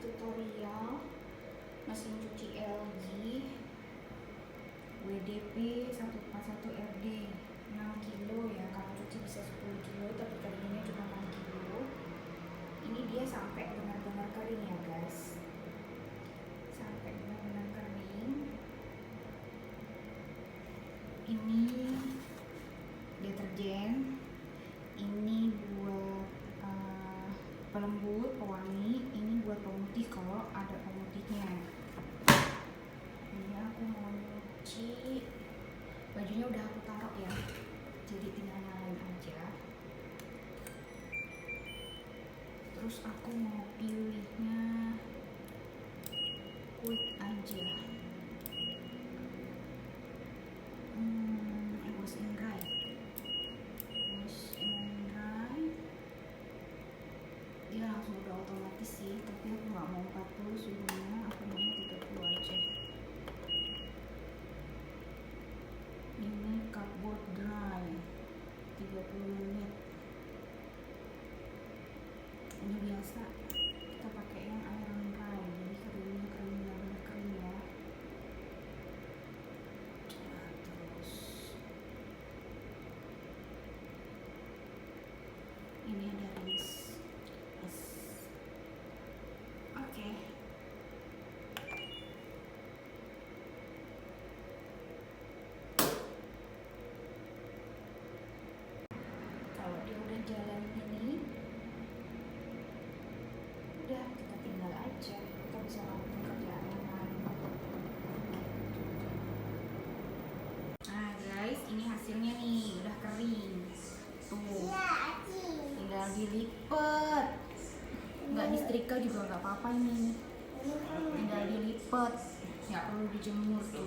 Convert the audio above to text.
tutorial mesin cuci LG WDP 141RD 6 kilo ya. Kalau cuci bisa 10 kilo, tapi keringnya cuma 6 kilo. Ini dia sampai benar-benar kering ya guys, sampai benar-benar kering. Ini deterjen, ini buat pelembut, pewangi, ini buat pemutih kalau ada pemutihnya. Ini aku mau nyuci, bajunya udah aku taruh ya, jadi tinggal nyalain aja. Terus aku mau pilihnya quick aja. Wash and dry. Dia langsung udah otomatis sih, tapi aku nggak mau 40 suhunya, aku mau 30 aja. Ini cardboard dry 30 menit. Ini biasa kita pakai yang iron dry, jadi keringnya benar-benar kering ya. Nah, terus ini ada rinse. Oke. Kalau dia udah jalan ini, udah kita tinggal aja, kita bisa lakukan kerjaan yang lain. Nah guys, ini hasilnya nih, udah kering tuh, tinggal dilipet, nggak disetrika juga nggak apa-apa, ini tinggal dilipet, nggak perlu dijemur tuh.